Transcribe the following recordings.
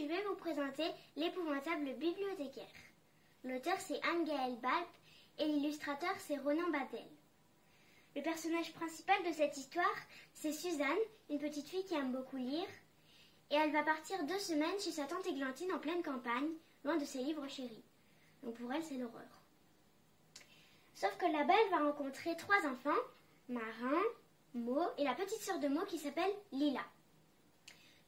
vais vous présenter l'épouvantable bibliothécaire. L'auteur c'est Anne-Gaëlle Balp et l'illustrateur c'est Ronan Badel. Le personnage principal de cette histoire, c'est Suzanne, une petite fille qui aime beaucoup lire, et elle va partir 2 semaines chez sa tante Églantine en pleine campagne, loin de ses livres chéris. Donc pour elle, c'est l'horreur. Sauf que là-bas, elle va rencontrer 3 enfants, Marin, Mo et la petite sœur de Mo qui s'appelle Lila.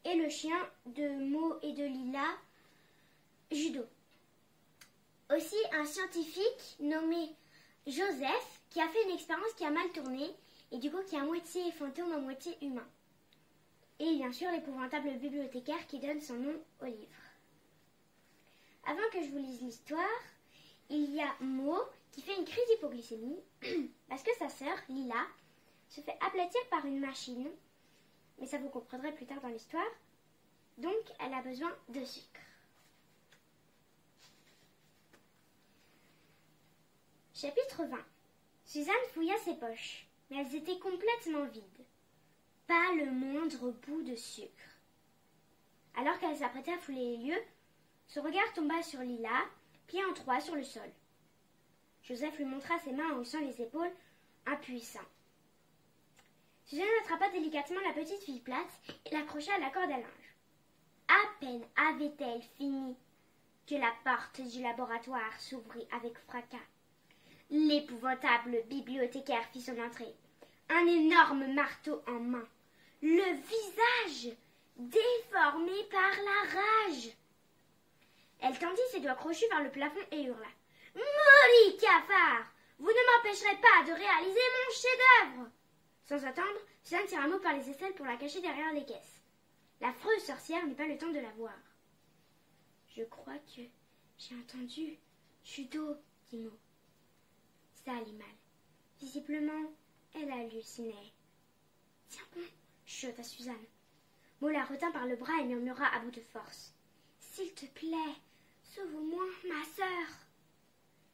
Et le chien de Mo et de Lila, Judo. Aussi un scientifique nommé Joseph qui a fait une expérience qui a mal tourné et du coup qui est à moitié fantôme, à moitié humain. Et bien sûr l'épouvantable bibliothécaire qui donne son nom au livre. Avant que je vous lise l'histoire, il y a Mo qui fait une crise d'hypoglycémie parce que sa sœur, Lila, se fait aplatir par une machine. Mais ça vous comprendrez plus tard dans l'histoire. Donc elle a besoin de sucre. Chapitre 20. Suzanne fouilla ses poches, mais elles étaient complètement vides. Pas le moindre bout de sucre. Alors qu'elle s'apprêtait à fouler les lieux, son regard tomba sur Lila, pliée en 3 sur le sol. Joseph lui montra ses mains en haussant les épaules, impuissant. Suzanne attrapa délicatement la petite fille plate et l'accrocha à la corde à linge. À peine avait-elle fini que la porte du laboratoire s'ouvrit avec fracas. L'épouvantable bibliothécaire fit son entrée, un énorme marteau en main, le visage déformé par la rage. Elle tendit ses doigts crochus vers le plafond et hurla. « Molly, cafard, vous ne m'empêcherez pas de réaliser mon chef-d'œuvre !» Sans attendre, Suzanne tira Mo par les aisselles pour la cacher derrière les caisses. L'affreuse sorcière n'eut pas le temps de la voir. « Je crois que j'ai entendu Judo, dit Mo. Ça allait mal. Visiblement, elle hallucinait. « Tiens bon, chuchota Suzanne. Mo la retint par le bras et murmura à bout de force. « S'il te plaît, sauve-moi, ma sœur !»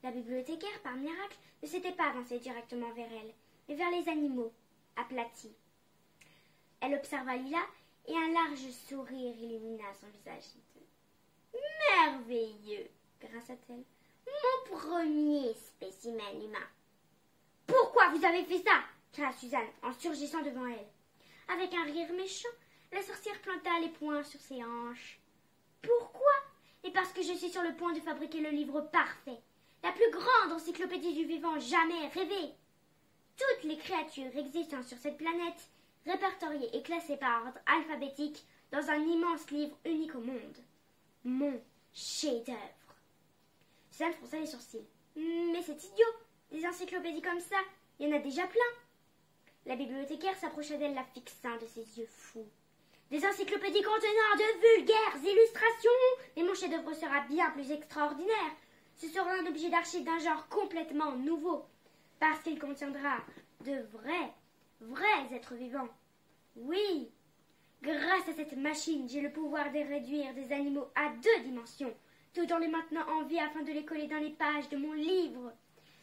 La bibliothécaire, par miracle, ne s'était pas avancée directement vers elle, mais vers les animaux, aplatis. Elle observa Lila et un large sourire illumina son visage hideux. « Merveilleux !» grinça-t-elle. « Mon premier spécimen humain. »« Pourquoi vous avez fait ça ?» cria Suzanne en surgissant devant elle. Avec un rire méchant, la sorcière planta les poings sur ses hanches. « Pourquoi ? Et parce que je suis sur le point de fabriquer le livre parfait, la plus grande encyclopédie du vivant jamais rêvée. Toutes les créatures existant sur cette planète, répertoriées et classées par ordre alphabétique dans un immense livre unique au monde. Mon chef-d'œuvre. » Suzanne fronça les sourcils. « Mais c'est idiot, des encyclopédies comme ça, il y en a déjà plein. » La bibliothécaire s'approcha d'elle, la fixant de ses yeux fous. « Des encyclopédies contenant de vulgaires illustrations, mais mon chef-d'œuvre sera bien plus extraordinaire. Ce sera un objet d'archive d'un genre complètement nouveau, parce qu'il contiendra de vrais êtres vivants. Oui, grâce à cette machine, j'ai le pouvoir de réduire des animaux à 2 dimensions, tout en les maintenant en vie afin de les coller dans les pages de mon livre.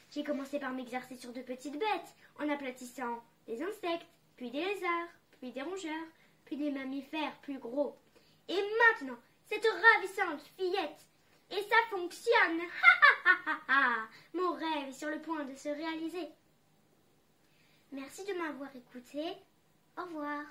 J'ai commencé par m'exercer sur de petites bêtes, en aplatissant des insectes, puis des lézards, puis des rongeurs, puis des mammifères plus gros. Et maintenant, cette ravissante fillette. Et ça fonctionne. Ha ha ha ha. Mon rêve est sur le point de se réaliser. Merci de m'avoir écouté. Au revoir.